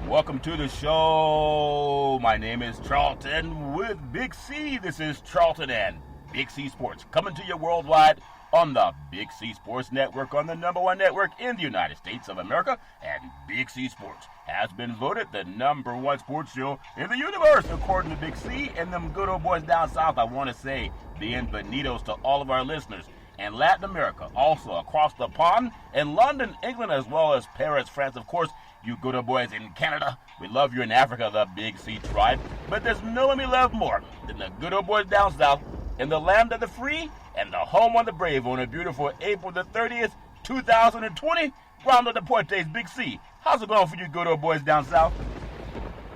Welcome to the show. My name is Charlton with Big C. This is Charlton and Big C Sports coming to you worldwide on the Big C Sports Network, on the number one network in the United States of America. And Big C Sports has been voted the number one sports show in the universe, according to Big C and them good old boys down south. I want to say bienvenidos to all of our listeners in Latin America, also across the pond, in London, England, as well as Paris, France. Of course, you good old boys in Canada, we love you in Africa, the Big C tribe. But there's no one we love more than the good old boys down south in the land of the free and the home of the brave on a beautiful April the 30th, 2020. Ground of the Deportes, Big C. How's it going for you good old boys down south?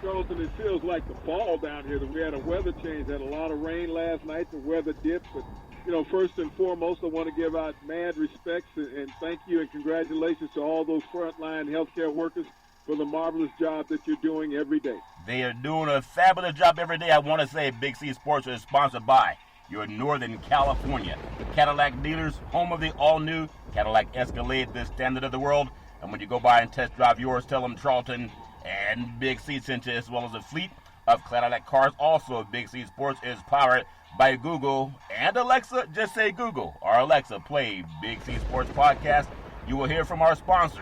Charlton, it feels like the fall down here. We had a weather change, had a lot of rain last night, the weather dipped, but first and foremost, I want to give out mad respects and thank you and congratulations to all those frontline healthcare workers for the marvelous job that you're doing every day. They are doing a fabulous job every day. I want to say Big C Sports is sponsored by your Northern California Cadillac dealers, home of the all-new Cadillac Escalade, the standard of the world. And when you go by and test drive yours, tell them Charlton and Big C sent you, as well as a fleet of Cadillac cars. Also, Big C Sports is powered by Google and Alexa. Just say Google or Alexa, play Big C Sports Podcast. You will hear from our sponsors.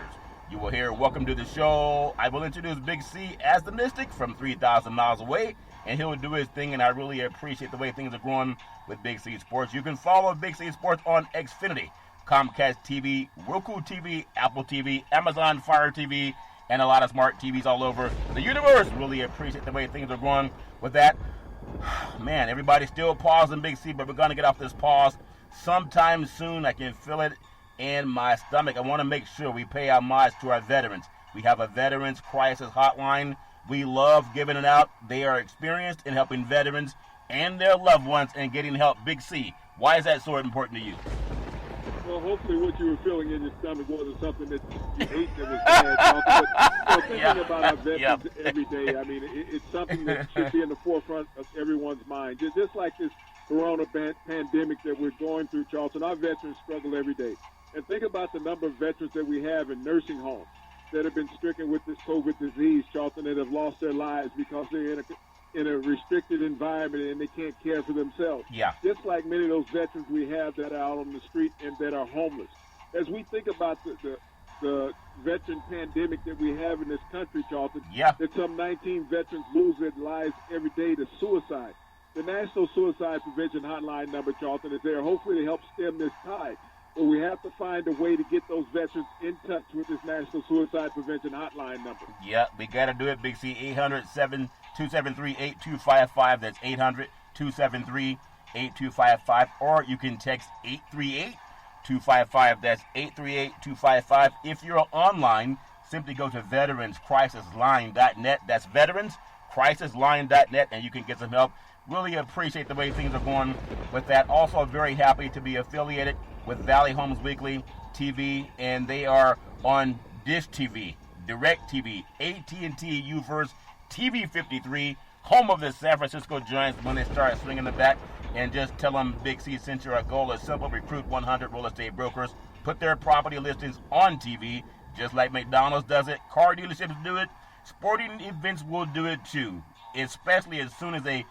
You will hear welcome to the show. I will introduce Big C as the Mystic from 3,000 miles away, and he'll do his thing, and I really appreciate the way things are growing with Big C Sports. You can follow Big C Sports on Xfinity, Comcast TV, Roku TV, Apple TV, Amazon Fire TV, and a lot of smart TVs all over the universe. Really appreciate the way things are growing with that. Man, everybody's still pausing Big C, but we're going to get off this pause sometime soon. I can feel it in my stomach. I want to make sure we pay homage to our veterans. We have a Veterans Crisis Hotline. We love giving it out. They are experienced in helping veterans and their loved ones and getting help. Big C, why is that so important to you? Well, hopefully what you were feeling in your stomach wasn't something that you ate that was bad. But thinking about our veterans every day, I mean, it's something that should be in the forefront of everyone's mind. Just like this corona pandemic that we're going through, Charlton, our veterans struggle every day. And think about the number of veterans that we have in nursing homes that have been stricken with this COVID disease, Charlton, that have lost their lives because they're in a restricted environment and they can't care for themselves. Yeah. Just like many of those veterans we have that are out on the street and that are homeless. As we think about the veteran pandemic that we have in this country, Charlton, that some 19 veterans lose their lives every day to suicide. The National Suicide Prevention Hotline number, Charlton, is there hopefully to help stem this tide. But we have to find a way to get those veterans in touch with this National Suicide Prevention Hotline number. Yeah, we got to do it, Big C. 800-273-8255. That's 800-273-8255. Or you can text 838-255. That's 838-255. If you're online, simply go to veteranscrisisline.net. That's veteranscrisisline.net, and you can get some help. Really appreciate the way things are going with that. Also very happy to be affiliated with Valley Homes Weekly TV, and they are on Dish TV, Direct TV, AT&T UVerse, TV 53, home of the San Francisco Giants when they start swinging the bat. And just tell them Big C sent you. Our goal is simple: recruit 100 real estate brokers, put their property listings on TV, just like McDonald's does it. Car dealerships do it. Sporting events will do it too, especially as soon as they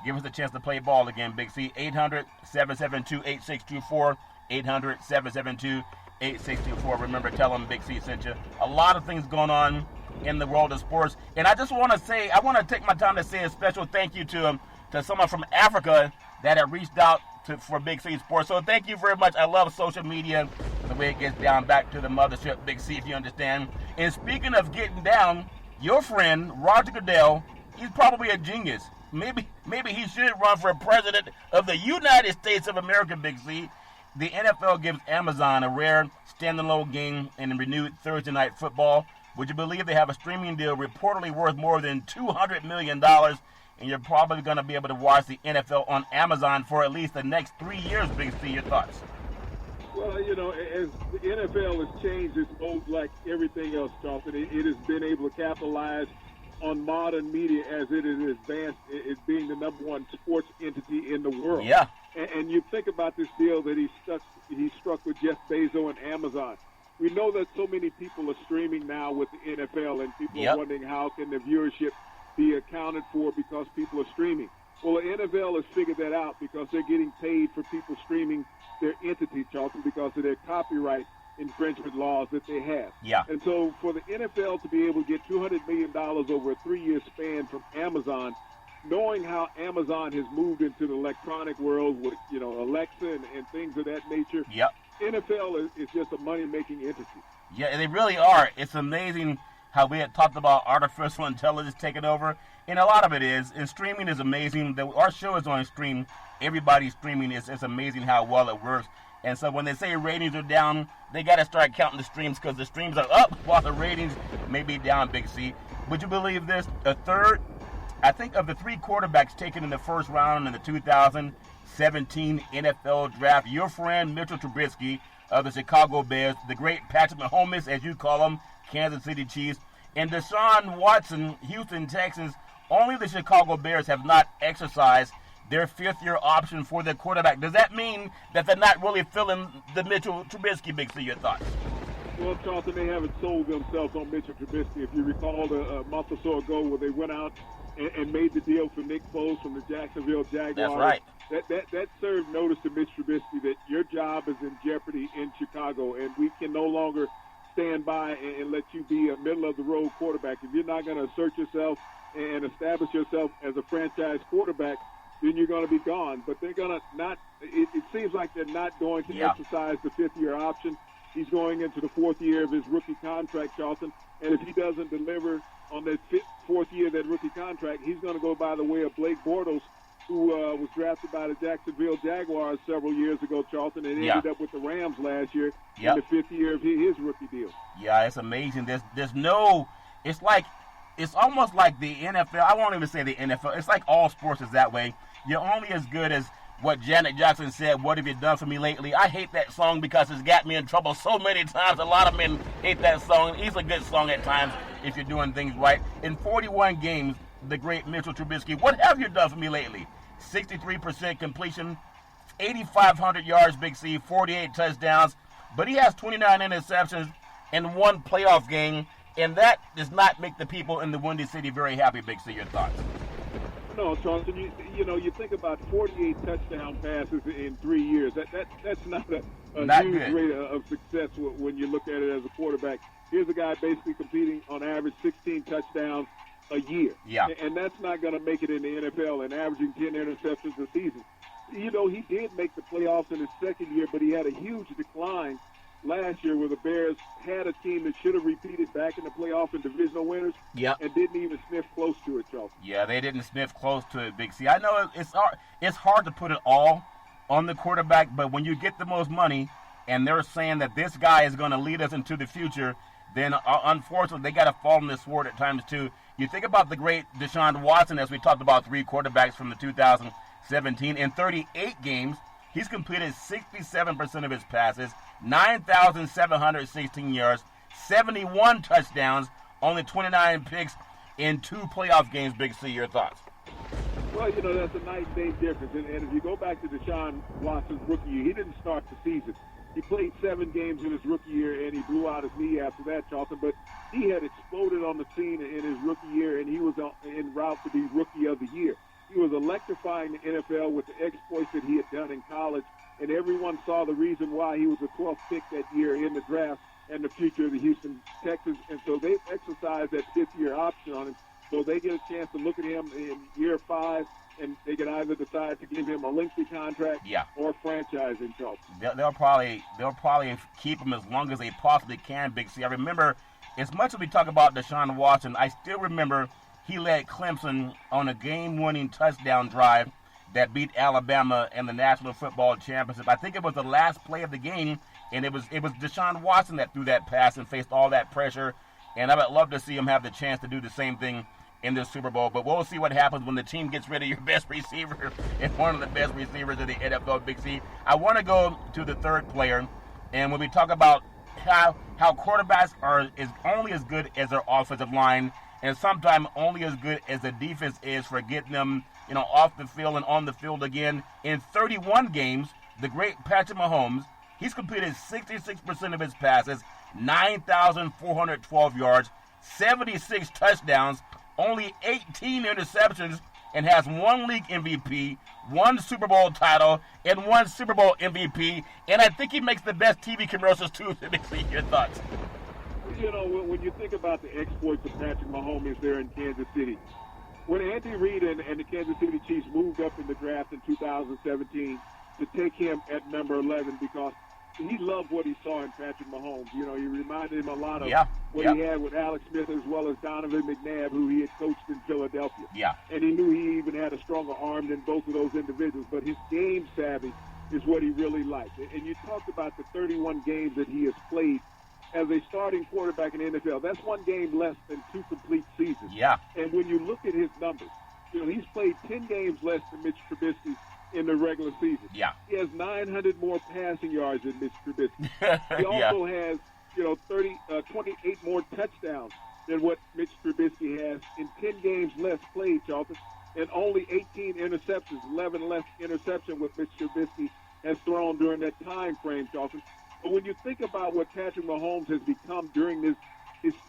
give us a chance to play ball again, Big C. 800-772-8624. 800-772-8624. Remember, tell them Big C sent you. A lot of things going on in the world of sports. And I just want to say, I want to take my time to say a special thank you to someone from Africa that had reached out for Big C Sports. So thank you very much. I love social media, the way it gets down back to the mothership, Big C, if you understand. And speaking of getting down, your friend, Roger Goodell, he's probably a genius. Maybe he should run for president of the United States of America, Big C. The NFL gives Amazon a rare standalone game in renewed Thursday Night Football. Would you believe they have a streaming deal reportedly worth more than $200 million? And you're probably going to be able to watch the NFL on Amazon for at least the next 3 years, Big C. Your thoughts? Well, as the NFL has changed its mode like everything else, Charlton, it has been able to capitalize on modern media as it is advanced, it being the number one sports entity in the world. Yeah. And you think about this deal that he struck with Jeff Bezos and Amazon. we know that so many people are streaming now with the NFL, and people are wondering how can the viewership be accounted for because people are streaming. Well, the NFL has figured that out because they're getting paid for people streaming their entity, Charlton, because of their copyright infringement laws that they have. Yeah. And so for the NFL to be able to get $200 million over a 3-year span from Amazon, knowing how Amazon has moved into the electronic world with, Alexa and things of that nature, NFL is just a money-making entity. Yeah, they really are. It's amazing how we had talked about artificial intelligence taking over, and a lot of it is. And streaming is amazing. Our show is on stream. Everybody's streaming. It's amazing how well it works. And so when they say ratings are down, they got to start counting the streams because the streams are up while the ratings may be down, Big C. Would you believe this? A third, I think, of the 3 quarterbacks taken in the first round in the 2017 NFL draft, your friend Mitchell Trubisky of the Chicago Bears, the great Patrick Mahomes, as you call him, Kansas City Chiefs, and Deshaun Watson, Houston Texans, only the Chicago Bears have not exercised their 5th-year option for their quarterback. Does that mean that they're not really filling the Mitchell Trubisky, Big C? Your thoughts? Well, Charlton, they haven't sold themselves on Mitchell Trubisky. If you recall a month or so ago where they went out and made the deal for Nick Foles from the Jacksonville Jaguars. That's right. That served notice to Mitch Trubisky that your job is in jeopardy in Chicago, and we can no longer stand by and let you be a middle-of-the-road quarterback. If you're not going to assert yourself and establish yourself as a franchise quarterback, then you're going to be gone. But they're going to not – it seems like they're not going to exercise the 5th-year option. He's going into the 4th year of his rookie contract, Charlton, and if he doesn't deliver on that 4th year of that rookie contract, he's going to go by the way of Blake Bortles, who was drafted by the Jacksonville Jaguars several years ago, Charlton, and ended up with the Rams last year in the 5th year of his rookie deal. Yeah, it's amazing. There's no – it's almost like the NFL. I won't even say the NFL. It's like all sports is that way. You're only as good as what Janet Jackson said, "What have you done for me lately?" I hate that song because it's got me in trouble so many times. A lot of men hate that song. It's a good song at times if you're doing things right. In 41 games, the great Mitchell Trubisky, what have you done for me lately? 63% completion, 8,500 yards, Big C, 48 touchdowns. But he has 29 interceptions in 1 playoff game, and that does not make the people in the Windy City very happy, Big C. Your thoughts? No, Charlton, you think about 48 touchdown passes in 3 years. That's not a huge good rate of success when you look at it as a quarterback. Here's a guy basically competing on average 16 touchdowns a year. Yeah. And that's not going to make it in the NFL and averaging 10 interceptions a season. He did make the playoffs in his 2nd year, but he had a huge decline last year where the Bears had a team that should have repeated back in the playoff and divisional winners and didn't even sniff close to it, Charles. Yeah, they didn't sniff close to it, Big C. I know it's hard to put it all on the quarterback, but when you get the most money and they're saying that this guy is going to lead us into the future, then unfortunately they got to fall on the sword at times too. You think about the great Deshaun Watson, as we talked about 3 quarterbacks from the 2017. In 38 games, he's completed 67% of his passes, 9,716 yards, 71 touchdowns, only 29 picks in 2 playoff games. Big C, your thoughts? Well, that's a night and day difference. And if you go back to Deshaun Watson's rookie year, he didn't start the season. He played 7 games in his rookie year, and he blew out his knee after that, Charlton. But he had exploded on the scene in his rookie year, and he was en route to be Rookie of the Year. He was electrifying the NFL with the exploits that he had done in college, and everyone saw the reason why he was a 12th pick that year in the draft and the future of the Houston Texans. And so they exercised that 5th-year option on him. So they get a chance to look at him in year 5, and they can either decide to give him a lengthy contract or franchise in Charlton. They'll probably keep him as long as they possibly can, Big C. I remember, as much as we talk about Deshaun Watson, I still remember he led Clemson on a game-winning touchdown drive that beat Alabama in the National Football Championship. I think it was the last play of the game, and it was Deshaun Watson that threw that pass and faced all that pressure. And I would love to see him have the chance to do the same thing in the Super Bowl. But we'll see what happens when the team gets rid of your best receiver and one of the best receivers in the NFL, Big C. I want to go to the third player, and when we talk about how quarterbacks is only as good as their offensive line, and sometimes only as good as the defense is for getting them, off the field and on the field again. In 31 games, the great Patrick Mahomes, he's completed 66% of his passes, 9,412 yards, 76 touchdowns, only 18 interceptions, and has one league MVP, one Super Bowl title, and one Super Bowl MVP. And I think he makes the best TV commercials too. Let me see your thoughts. You know, when you think about the exploits of Patrick Mahomes there in Kansas City, when Andy Reid and the Kansas City Chiefs moved up in the draft in 2017 to take him at number 11 because he loved what he saw in Patrick Mahomes. You know, he reminded him a lot of what he had with Alex Smith as well as Donovan McNabb, who he had coached in Philadelphia. Yeah. And he knew he even had a stronger arm than both of those individuals. But his game savvy is what he really liked. And you talked about the 31 games that he has played as a starting quarterback in the NFL. That's one game less than 2 complete seasons. Yeah. And when you look at his numbers, you know, he's played 10 games less than Mitch Trubisky in the regular season. Yeah. He has 900 more passing yards than Mitch Trubisky. He also has, you know, 28 more touchdowns than what Mitch Trubisky has in 10 games less played, Charlton, and only 18 interceptions, 11 less interception what Mitch Trubisky has thrown during that time frame, Charlton. But when you think about what Patrick Mahomes has become during his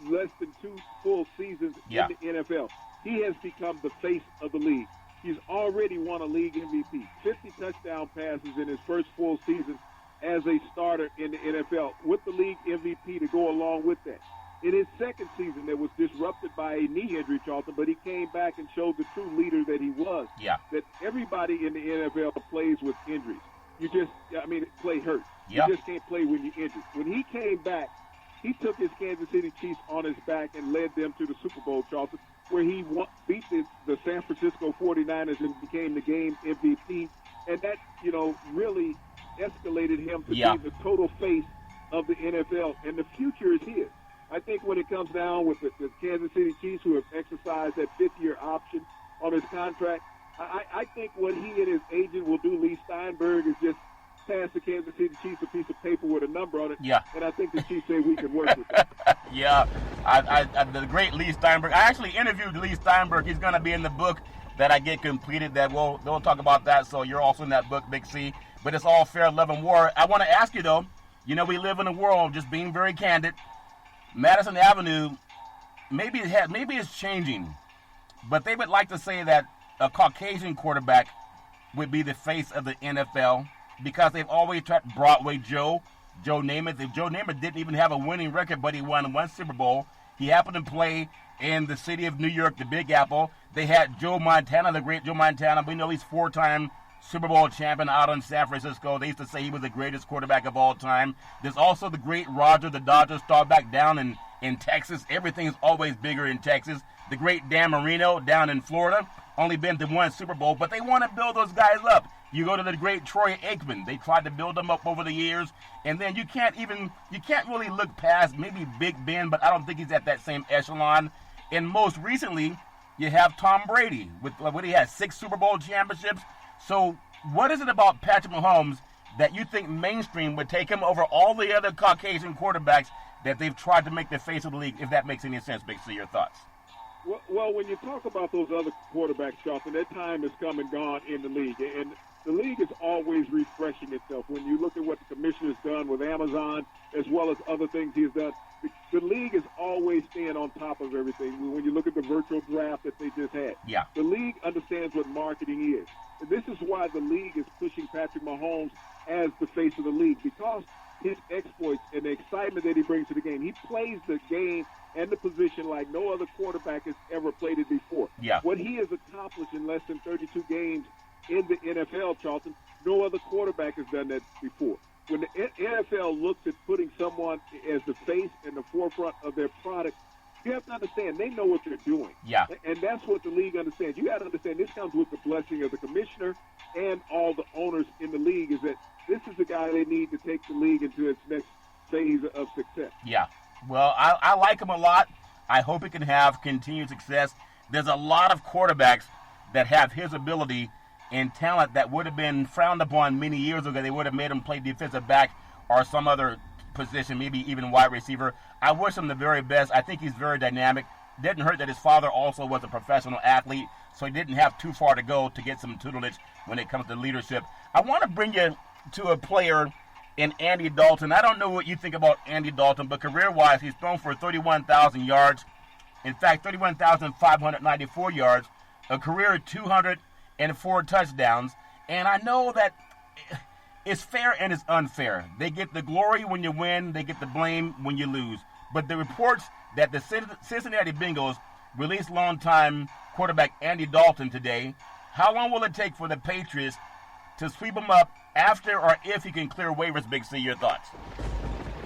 less than 2 full seasons in the NFL, he has become the face of the league. He's already won a league MVP, 50 touchdown passes in his first full season as a starter in the NFL, with the league MVP to go along with that. In his second season, that was disrupted by a knee injury, Charlton, but he came back and showed the true leader that he was. Yeah. That everybody in the NFL plays with injuries. Play hurt. Yep. You just can't play when you're injured. When he came back, he took his Kansas City Chiefs on his back and led them to the Super Bowl, Charlton, where he beat the San Francisco 49ers and became the game MVP. And that, you know, really escalated him to be the total face of the NFL. And the future is his. I think when it comes down with the Kansas City Chiefs, who have exercised that 5th-year option on his contract, I think what he and his agent will do, Lee Steinberg, is just pass the Kansas City Chiefs a piece of paper with a number on it. Yeah. And I think the Chiefs say we can work with that. The great Lee Steinberg. I actually interviewed Lee Steinberg. He's going to be in the book that I get completed. That we'll talk about that. So you're also in that book, Big C. But it's all fair, love, and war. I want to ask you, though, you know, we live in a world, just being very candid, Madison Avenue, maybe it's changing, but they would like to say that a Caucasian quarterback would be the face of the NFL because they've always tried Broadway Joe Namath. If Joe Namath didn't even have a winning record, but he won one Super Bowl, he happened to play in the city of New York, the Big Apple. They had Joe Montana, the great Joe Montana. We know he's 4-time Super Bowl champion out in San Francisco. They used to say he was the greatest quarterback of all time. There's also the great Roger, the Dodgers star back down in Texas. Everything's always bigger in Texas. The great Dan Marino down in Florida, only been to one Super Bowl, but they want to build those guys up. You go to the great Troy Aikman. They tried to build them up over the years, and then you can't really look past maybe Big Ben, but I don't think he's at that same echelon. And most recently, you have Tom Brady with what he has, 6 Super Bowl championships. So what is it about Patrick Mahomes that you think mainstream would take him over all the other Caucasian quarterbacks that they've tried to make the face of the league, if that makes any sense, Big C? Your thoughts? Well, when you talk about those other quarterbacks, Charlton, their time has come and gone in the league. And the league is always refreshing itself. When you look at what the commissioner's done with Amazon, as well as other things he's done, the league is always staying on top of everything. When you look at the virtual draft that they just had, the league understands what marketing is. And this is why the league is pushing Patrick Mahomes as the face of the league, because his exploits and the excitement that he brings to the game. He plays the game and the position like no other quarterback has ever played it before. What he has accomplished in less than 32 games in the NFL, Charlton, no other quarterback has done that before. When the NFL looks at putting someone as the face and the forefront of their product, you have to understand they know what they're doing. And that's what the league understands. You got to understand this comes with the blessing of the commissioner and all the owners in the league, is that this is the guy they need to take the league into its next phase of success. Well, I like him a lot. I hope he can have continued success. There's a lot of quarterbacks that have his ability and talent that would have been frowned upon many years ago. They would have made him play defensive back or some other position, maybe even wide receiver. I wish him the very best. I think he's very dynamic. Didn't hurt that his father also was a professional athlete, so he didn't have too far to go to get some tutelage when it comes to leadership. I want to bring you to a player in Andy Dalton. I don't know what you think about Andy Dalton, but career-wise, he's thrown for 31,000 yards. In fact, 31,594 yards, a career 204 touchdowns. And I know that it's fair and it's unfair. They get the glory when you win. They get the blame when you lose. But the reports that the Cincinnati Bengals released longtime quarterback Andy Dalton today, how long will it take for the Patriots to sweep him up after or if he can clear waivers, Big C? Your thoughts?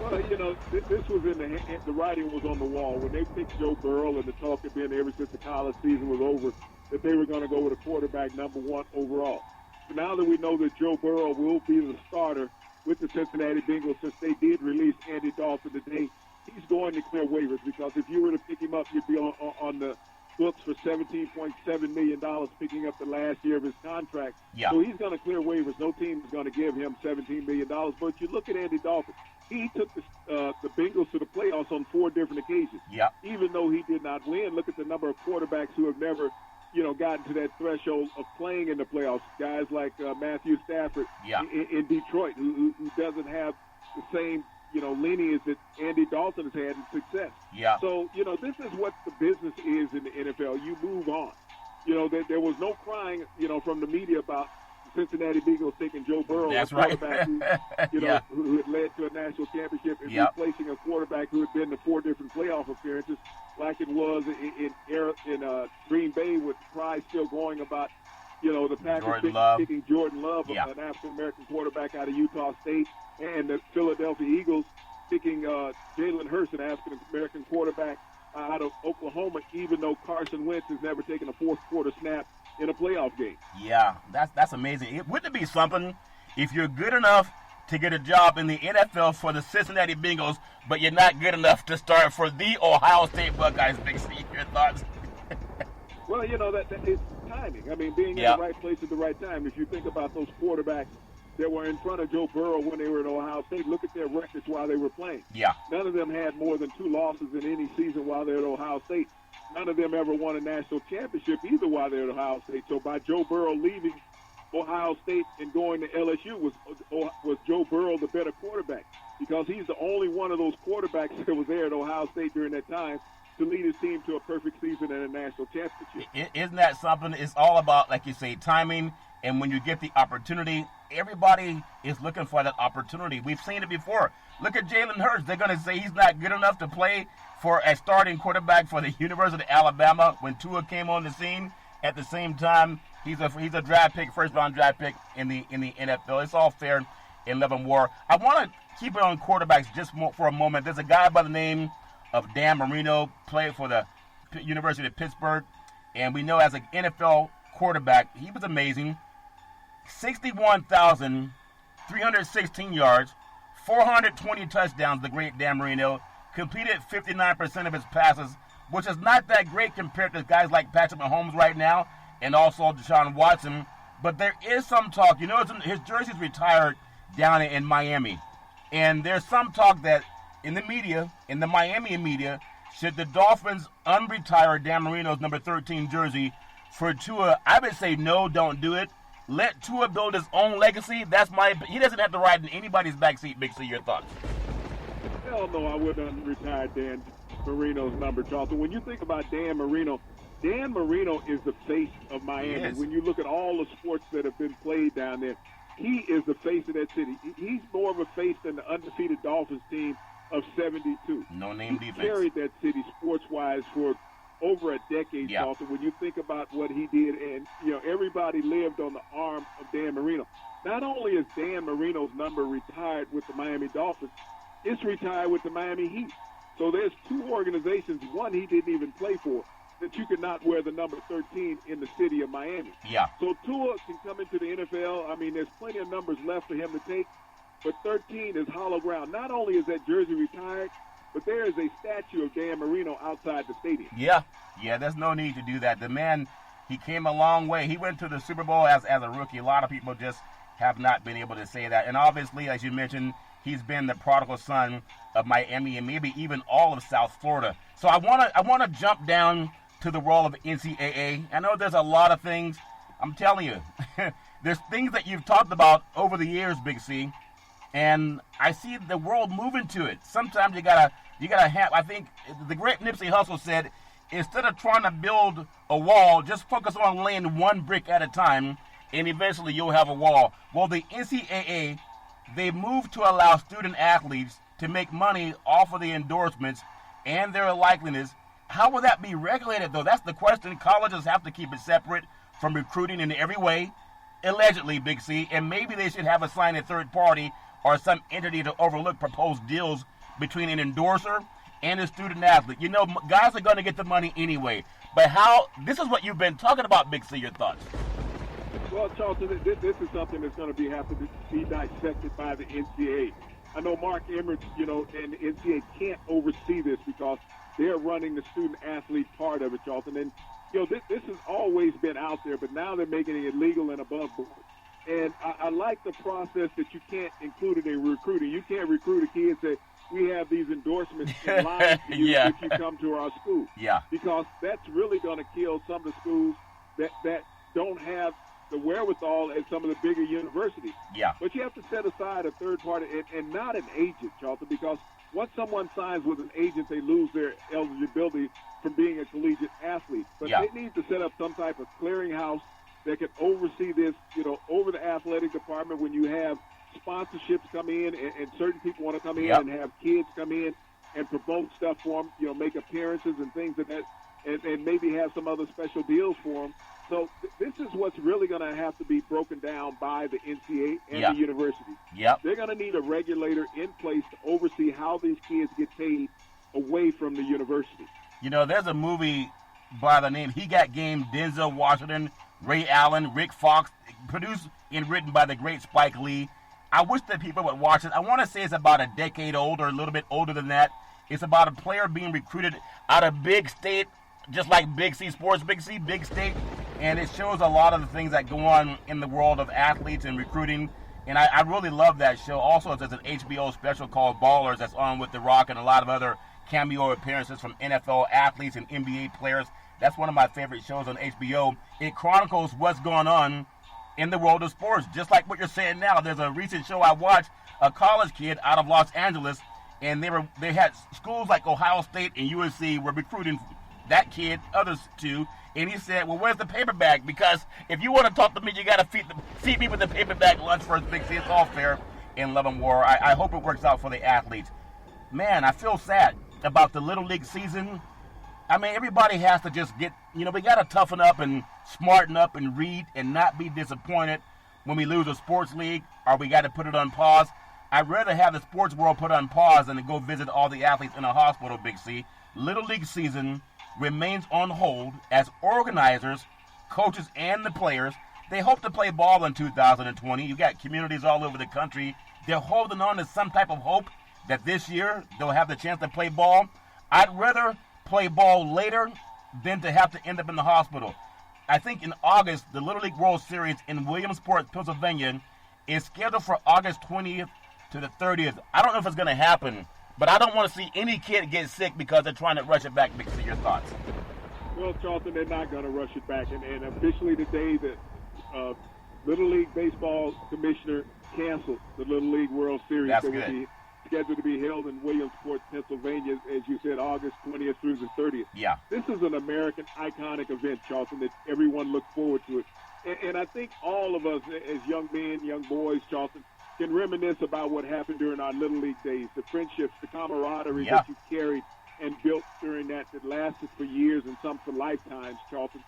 Well, this was the writing was on the wall. When they picked Joe Burrow, and the talk had been ever since the college season was over that they were going to go with a quarterback number one overall. So now that we know that Joe Burrow will be the starter with the Cincinnati Bengals, since they did release Andy Dalton today, he's going to clear waivers, because if you were to pick him up, you'd be on the books for $17.7 million, picking up the last year of his contract. Yeah. So he's going to clear waivers. No team is going to give him $17 million. But you look at Andy Dalton. He took the Bengals to the playoffs on 4 different occasions. Yeah. Even though he did not win, look at the number of quarterbacks who have never, gotten to that threshold of playing in the playoffs. Guys like Matthew Stafford in Detroit, who doesn't have the same, lineage that Andy Dalton has had in success. Yeah. So, this is what the business is in the NFL. You move on. There was no crying, from the media about Cincinnati Bengals taking Joe Burrow, That's a quarterback right. who had led to a national championship, and replacing a quarterback who had been to 4 different playoff appearances, like it was in Green Bay, with pride still going about, the Packers picking Jordan Love, an African-American quarterback out of Utah State, and the Philadelphia Eagles picking Jalen Hurts, an African-American quarterback out of Oklahoma, even though Carson Wentz has never taken a fourth quarter snap in a playoff game. Yeah, that's amazing. Wouldn't it be something if you're good enough to get a job in the NFL for the Cincinnati Bengals, but you're not good enough to start for the Ohio State Buckeyes? Big C, your thoughts? Well, that it's timing. I mean, being in the right place at the right time. If you think about those quarterbacks that were in front of Joe Burrow when they were at Ohio State, look at their records while they were playing. Yeah. None of them had more than 2 losses in any season while they're at Ohio State. None of them ever won a national championship either while they're at Ohio State. So by Joe Burrow leaving Ohio State and going to LSU, was Joe Burrow the better quarterback? Because he's the only one of those quarterbacks that was there at Ohio State during that time to lead his team to a perfect season and a national championship. Isn't that something? It's all about, like you say, timing. And when you get the opportunity, everybody is looking for that opportunity. We've seen it before. Look at Jalen Hurts. They're going to say he's not good enough to play for a starting quarterback for the University of Alabama when Tua came on the scene. At the same time, he's a draft pick, first-round draft pick in the NFL. It's all fair in love and war. I want to keep it on quarterbacks just for a moment. There's a guy by the name of Dan Marino, played for the University of Pittsburgh, and we know as an NFL quarterback, he was amazing. 61,316 yards, 420 touchdowns, the great Dan Marino. Completed 59% of his passes, which is not that great compared to guys like Patrick Mahomes right now and also Deshaun Watson. But there is some talk. His jersey's retired down in Miami. And there's some talk that in the media, in the Miami media, should the Dolphins unretire Dan Marino's number 13 jersey for Tua? I would say no, don't do it. Let Tua build his own legacy. He doesn't have to ride in anybody's backseat. Big C, your thoughts? Hell no, I wouldn't retire Dan Marino's number, Charlton. When you think about Dan Marino is the face of Miami. When you look at all the sports that have been played down there, he is the face of that city. He's more of a face than the undefeated Dolphins team of 72. No name defense. He carried that city sports-wise for over a decade, Charlton. When you think about what he did, and everybody lived on the arm of Dan Marino. Not only is Dan Marino's number retired with the Miami Dolphins, it's retired with the Miami Heat. So there's 2 organizations, one he didn't even play for, that you could not wear the number 13 in the city of Miami. Yeah. So Tua can come into the NFL. I mean, there's plenty of numbers left for him to take, but 13 is hollow ground. Not only is that jersey retired, but there is a statue of Dan Marino outside the stadium. Yeah, there's no need to do that. The man, he came a long way. He went to the Super Bowl as a rookie. A lot of people just have not been able to say that. And obviously, as you mentioned, he's been the prodigal son of Miami and maybe even all of South Florida. So I want to jump down to the role of NCAA. I know there's a lot of things. I'm telling you, there's things that you've talked about over the years, Big C. And I see the world moving to it. Sometimes you gotta have. I think the great Nipsey Hussle said, instead of trying to build a wall, just focus on laying one brick at a time, and eventually you'll have a wall. Well, the NCAA, they moved to allow student athletes to make money off of the endorsements and their likeliness. How will that be regulated, though? That's the question. Colleges have to keep it separate from recruiting in every way, allegedly, Big C, and maybe they should have assigned a third party or some entity to overlook proposed deals between an endorser and a student athlete. You know, guys are going to get the money anyway. But this is what you've been talking about, Big C, your thoughts. Well, Charlton, this is something that's going to have to be dissected by the NCAA. I know Mark Emmert, and the NCAA can't oversee this because they're running the student-athlete part of it, Charlton. And, this has always been out there, but now they're making it illegal and above board. And I like the process that you can't include it in recruiting. You can't recruit a kid and say, we have these endorsements in line for you if you come to our school. Yeah. Because that's really going to kill some of the schools that don't have the wherewithal at some of the bigger universities. Yeah. But you have to set aside a third party and not an agent, Charlton, because once someone signs with an agent, they lose their eligibility from being a collegiate athlete. But they need to set up some type of clearinghouse that can oversee this, over the athletic department when you have sponsorships come in and certain people want to come in and have kids come in and promote stuff for them, make appearances and things like that, and maybe have some other special deals for them. So this is what's really going to have to be broken down by the NCAA and the universities. Yep. They're going to need a regulator in place to oversee how these kids get paid away from the university. There's a movie by the name He Got Game, Denzel Washington, Ray Allen, Rick Fox, produced and written by the great Spike Lee. I wish that people would watch it. I want to say it's about a decade old or a little bit older than that. It's about a player being recruited out of big state, just like Big C Sports, Big C, big state. And it shows a lot of the things that go on in the world of athletes and recruiting. And I really love that show. Also, there's an HBO special called Ballers that's on with The Rock and a lot of other cameo appearances from NFL athletes and NBA players. That's one of my favorite shows on HBO. It chronicles what's going on in the world of sports, just like what you're saying now. There's a recent show I watched, a college kid out of Los Angeles, and they had schools like Ohio State and USC were recruiting that kid, others too, and he said, well, where's the paper bag? Because if you want to talk to me, you got to feed me with the paper bag lunch first, Big C. It's all fair in love and war. I hope it works out for the athletes. Man, I feel sad about the Little League season. I mean, everybody has to just get, we got to toughen up and smarten up and read and not be disappointed when we lose a sports league or we got to put it on pause. I'd rather have the sports world put on pause than to go visit all the athletes in a hospital, Big C. Little League season remains on hold as organizers, coaches, and the players, they hope to play ball in 2020. You got communities all over the country. They're holding on to some type of hope that this year they'll have the chance to play ball. I'd rather play ball later than to have to end up in the hospital. I think in August, the Little League World Series in Williamsport, Pennsylvania is scheduled for August 20th to the 30th. I don't know if it's going to happen, but I don't want to see any kid get sick because they're trying to rush it back. Big C, your thoughts? Well, Charlton, they're not going to rush it back. And officially today, the Little League Baseball Commissioner canceled the Little League World Series. That's that good. Will be scheduled to be held in Williamsport, Pennsylvania, as you said, August 20th through the 30th. Yeah. This is an American iconic event, Charlton, that everyone looks forward to it. And I think all of us as young men, young boys, Charlton, can reminisce about what happened during our Little League days, the friendships, the camaraderie that you carried and built during that lasted for years and some for lifetimes, Charlton.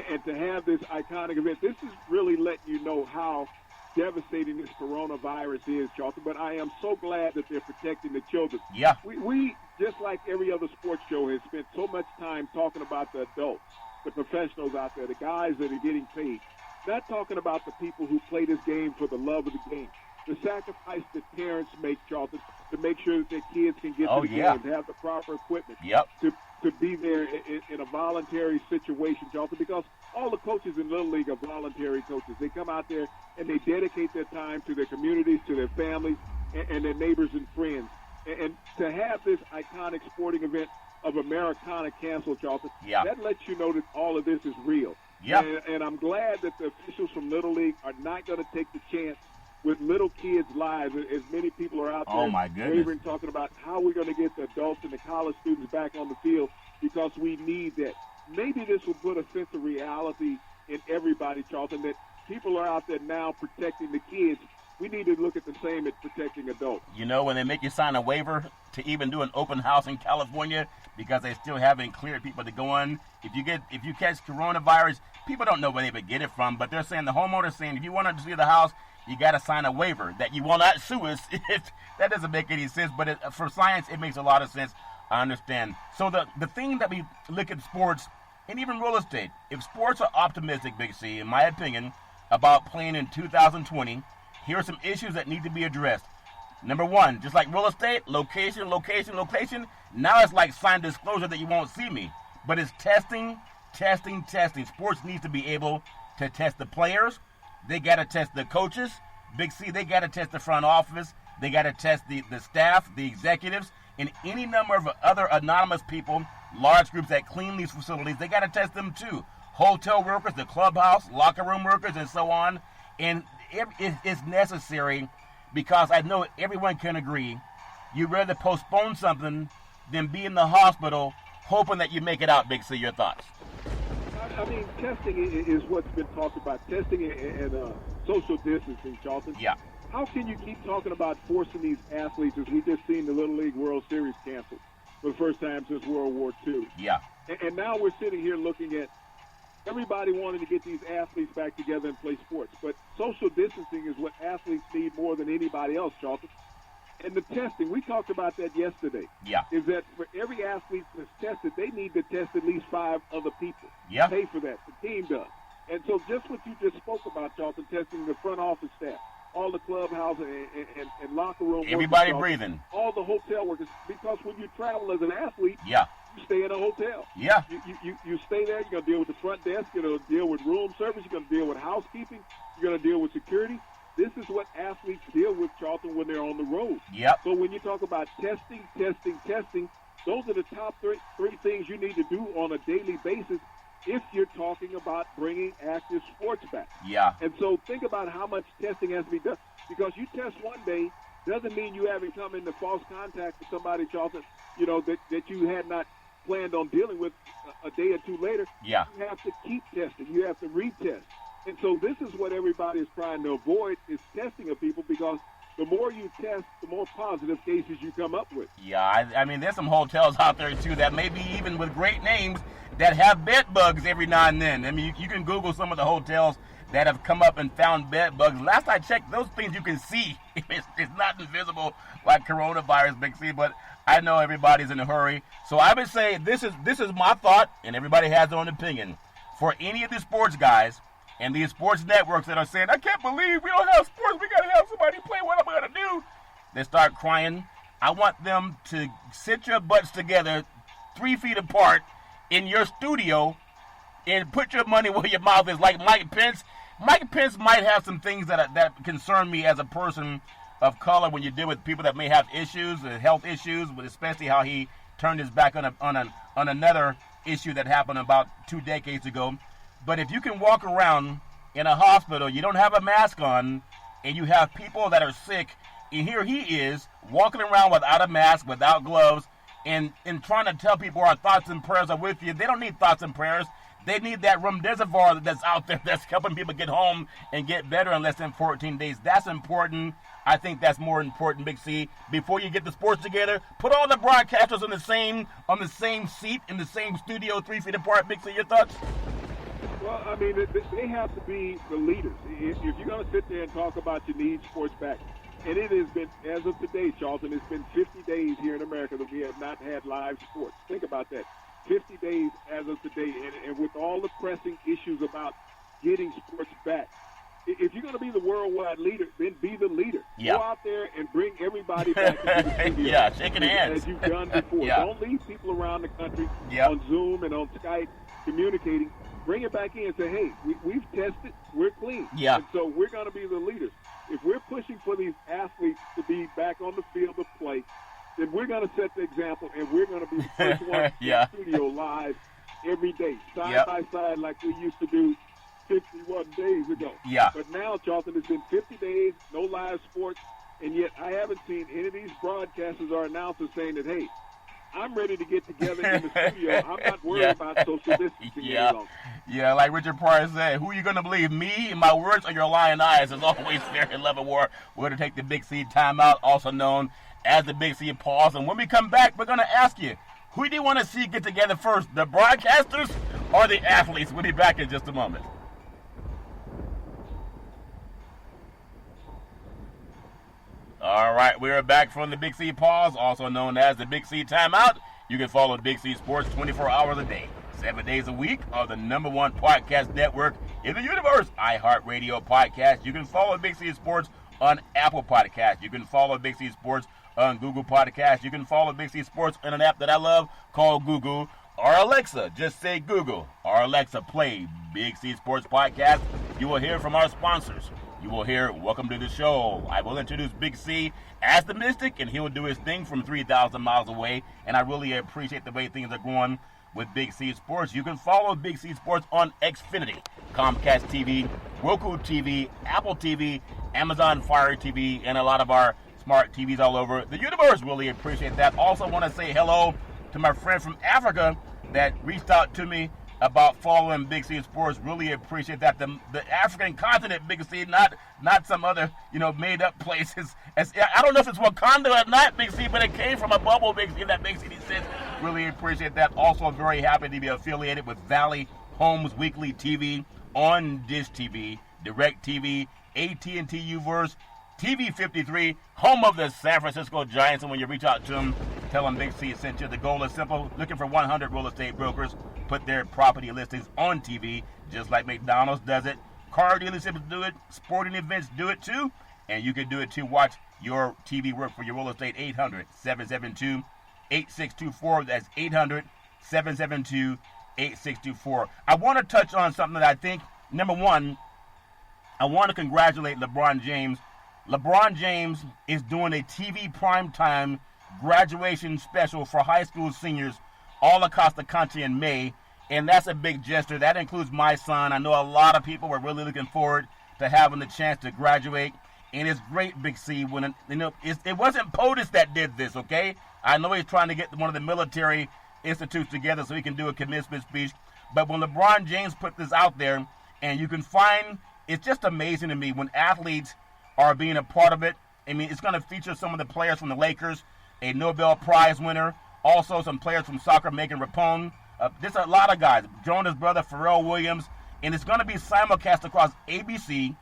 And to have this iconic event, this is really letting you know how devastating this coronavirus is, Charlton. But I am so glad that they're protecting the children. Yeah. We just like every other sports show, has spent so much time talking about the adults, the professionals out there, the guys that are getting paid. Not talking about the people who play this game for the love of the game. The sacrifice that parents make, Charlton, to make sure that their kids can get to the game, to have the proper equipment, to be there in a voluntary situation, Charlton, because all the coaches in Little League are voluntary coaches. They come out there and they dedicate their time to their communities, to their families, and their neighbors and friends. And to have this iconic sporting event of Americana canceled, Charlton, that lets you know that all of this is real. And I'm glad that the officials from Little League are not going to take the chance with little kids' lives, as many people are out there my goodness, wavering, talking about how we're going to get the adults and the college students back on the field because we need that. Maybe this will put a sense of reality in everybody, Charlton, that people are out there now protecting the kids. We need to look at the same at protecting adults. You know, when they make you sign a waiver to even do an open house in California because they still haven't cleared people to go in, if you catch coronavirus, people don't know where they would get it from, but they're saying, the homeowner's saying, if you want to see the house, you got to sign a waiver that you will not sue us. That doesn't make any sense, but for science, it makes a lot of sense. I understand. So the thing that we look at sports and even real estate, if sports are optimistic, Big C, in my opinion, about playing in 2020, here are some issues that need to be addressed. Number one, just like real estate, location. Now it's like signed disclosure that you won't see me. But it's testing. Sports needs to be able to test the players. They got to test the coaches. Big C, they got to test the front office. They got to test the staff, the executives, and any number of other anonymous people, large groups that clean these facilities. They got to test them too. Hotel workers, the clubhouse, locker room workers, and so on. And it's necessary because I know everyone can agree you'd rather postpone something than be in the hospital hoping that you make it out. Big C, your thoughts? I mean, testing is what's been talked about. Testing and social distancing, Charlton. Yeah. How can you keep talking about forcing these athletes, as we just seen the Little League World Series canceled for the first time since World War II? Yeah. And now we're sitting here looking at everybody wanting to get these athletes back together and play sports. But social distancing is what athletes need more than anybody else, Charlton. And the testing, we talked about that yesterday. Yeah. Is that for every athlete that's tested, they need to test at least 5 other people. Yeah. Pay for that. The team does. And so just what you just spoke about, Charlton, testing the front office staff, all the clubhouse and locker room everybody workers, breathing, all the hotel workers, because when you travel as an athlete, yeah, you stay in a hotel. Yeah. You stay there. You're going to deal with the front desk. You're going to deal with room service. You're going to deal with housekeeping. You're going to deal with security. This is what athletes deal with, Charlton, when they're on the road. Yep. So when you talk about testing, those are the top three things you need to do on a daily basis if you're talking about bringing active sports back. Yeah. And so think about how much testing has to be done. Because you test one day doesn't mean you haven't come into false contact with somebody, Charlton, you know, that you had not planned on dealing with a day or two later. Yeah. You have to keep testing. You have to retest. And so this is what everybody is trying to avoid, is testing of people, because the more you test, the more positive cases you come up with. Yeah, I mean, there's some hotels out there, too, that maybe even with great names that have bed bugs every now and then. I mean, you can Google some of the hotels that have come up and found bed bugs. Last I checked, those things you can see. It's not invisible like coronavirus, Big C, but I know everybody's in a hurry. So I would say this is my thought, and everybody has their own opinion. For any of the sports guys and these sports networks that are saying, I can't believe we don't have sports, we got to have somebody play, what am I going to do? They start crying. I want them to sit your butts together 3 feet apart in your studio and put your money where your mouth is, like Mike Pence. Mike Pence might have some things that concern me as a person of color when you deal with people that may have issues, health issues, but especially how he turned his back on another issue that happened about 2 decades ago. But if you can walk around in a hospital, you don't have a mask on, and you have people that are sick, and here he is walking around without a mask, without gloves, and trying to tell people our thoughts and prayers are with you. They don't need thoughts and prayers. They need that remdesivir that's out there that's helping people get home and get better in less than 14 days. That's important. I think that's more important, Big C. Before you get the sports together, put all the broadcasters on the same seat in the same studio 3 feet apart. Big C, your thoughts? Well, I mean, they have to be the leaders. If you're going to sit there and talk about you need sports back, and it has been, as of today, Charlton, it's been 50 days here in America that we have not had live sports. Think about that. 50 days as of today, and with all the pressing issues about getting sports back. If you're going to be the worldwide leader, then be the leader. Yeah. Go out there and bring everybody back into the studio. Yeah, shaking hands. As you've done before. Yeah. Don't leave people around the country Yep. on Zoom and on Skype communicating. Bring it back in and say, hey, we've tested, we're clean. Yeah. And so we're going to be the leaders. If we're pushing for these athletes to be back on the field of play, then we're going to set the example, and we're going to be the first one Yeah. in the studio live every day, side Yep. by side, like we used to do 51 days ago. Yeah. But now, Charlton, it's been 50 days, no live sports, and yet I haven't seen any of these broadcasters or announcers saying that, hey, I'm ready to get together in the studio. I'm not worried about social distancing any longer. Yeah, like Richard Pryor said, who are you going to believe, me and my words or your lying eyes? As always, fair in love and war. We're going to take the Big C timeout, also known as the Big C pause. And when we come back, we're going to ask you, who do you want to see get together first, the broadcasters or the athletes? We'll be back in just a moment. All right, we're back from the Big C pause, also known as the Big C timeout. You can follow Big C Sports 24 hours a day, 7 days a week on the #1 podcast network in the universe, iHeartRadio Podcast. You can follow Big C Sports on Apple Podcasts. You can follow Big C Sports on Google Podcasts. You can follow Big C Sports on an app that I love called Google or Alexa. Just say Google or Alexa, play Big C Sports Podcast. You will hear from our sponsors. You will hear, welcome to the show. I will introduce Big C as the Mystic, and he will do his thing from 3,000 miles away. And I really appreciate the way things are going with Big C Sports. You can follow Big C Sports on Xfinity, Comcast TV, Roku TV, Apple TV, Amazon Fire TV, and a lot of our smart TVs all over the universe. Really appreciate that. Also want to say hello to my friend from Africa that reached out to me about following Big C Sports. Really appreciate that. The African continent, Big C, not some other, made up places. I don't know if it's Wakanda or not, Big C, but it came from a bubble, Big C, that makes any sense. Really appreciate that. Also very happy to be affiliated with Valley Homes Weekly TV on Dish TV, Direct TV, AT&T Uverse, TV 53, home of the San Francisco Giants. And when you reach out to them, tell them Big C sent you. The goal is simple, looking for 100 real estate brokers, put their property listings on TV, just like McDonald's does it. Car dealerships do it. Sporting events do it too. And you can do it too. Watch your TV work for your real estate. 800-772-8624. That's 800-772-8624. I want to touch on something that I think, number one, I want to congratulate LeBron James. LeBron James is doing a TV primetime graduation special for high school seniors all across the country in May, and that's a big gesture. That includes my son. I know a lot of people were really looking forward to having the chance to graduate, and it's great, Big C. When it wasn't POTUS that did this, okay? I know he's trying to get one of the military institutes together so he can do a commencement speech, but when LeBron James put this out there, and you can find, it's just amazing to me when athletes are being a part of it. I mean, it's going to feature some of the players from the Lakers, a Nobel Prize winner, also some players from soccer, Megan Rapinoe. There's a lot of guys. Jonas' brother, Pharrell Williams. And it's going to be simulcast across ABC,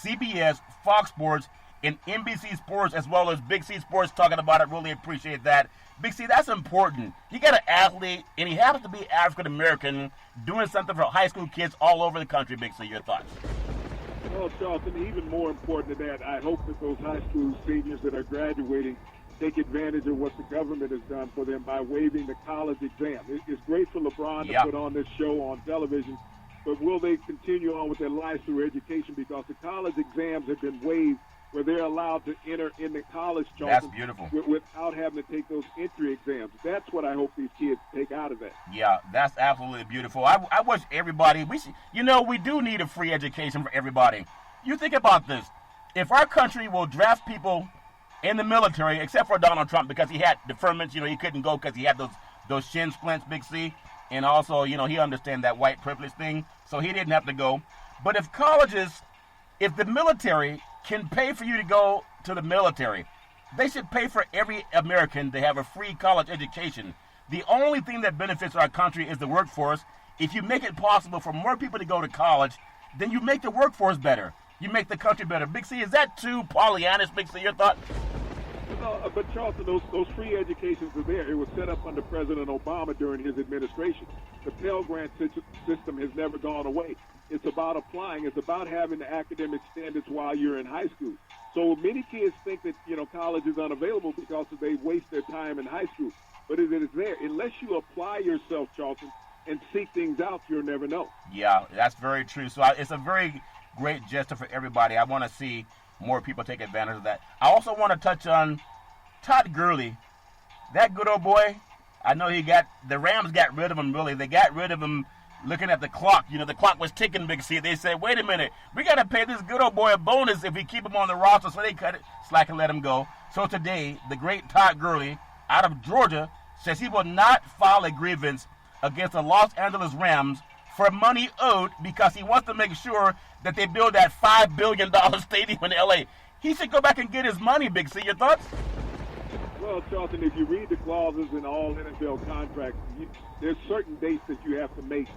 CBS, Fox Sports, and NBC Sports, as well as Big C Sports talking about it. Really appreciate that. Big C, that's important. You got an athlete, and he happens to be African-American, doing something for high school kids all over the country. Big C, your thoughts? Well, Charlton, even more important than that, I hope that those high school seniors that are graduating take advantage of what the government has done for them by waiving the college exam. It's great for LeBron to put on this show on television, but will they continue on with their lives through education? Because the college exams have been waived where they're allowed to enter in the college, Charlton, that's beautiful, without having to take those entry exams. That's what I hope these kids take out of that. Yeah, that's absolutely beautiful. I wish everybody, we do need a free education for everybody. You think about this. If our country will draft people in the military, except for Donald Trump, because he had deferments, he couldn't go because he had those shin splints, Big C, and also, he understands that white privilege thing, so he didn't have to go. But if the military can pay for you to go to the military, they should pay for every American to have a free college education. The only thing that benefits our country is the workforce. If you make it possible for more people to go to college, then you make the workforce better. You make the country better. Big C, is that too Pollyannish, Big C, your thought? No, but Charlton, those free educations are there. It was set up under President Obama during his administration. The Pell Grant system has never gone away. It's about applying. It's about having the academic standards while you're in high school. So many kids think that, college is unavailable because they waste their time in high school. But it is there. Unless you apply yourself, Charlton, and seek things out, you'll never know. Yeah, that's very true. So it's a very great gesture for everybody. I want to see more people take advantage of that. I also want to touch on Todd Gurley. That good old boy, I know the Rams got rid of him, really. They got rid of him looking at the clock. You know, the clock was ticking, Big C. They said, wait a minute, we got to pay this good old boy a bonus if we keep him on the roster. So they cut it slack and let him go. So today, the great Todd Gurley out of Georgia says he will not file a grievance against the Los Angeles Rams for money owed because he wants to make sure that they build that $5 billion stadium in L.A. He should go back and get his money, Big C. Your thoughts? Well, Charlton, if you read the clauses in all NFL contracts, there's certain dates that you have to make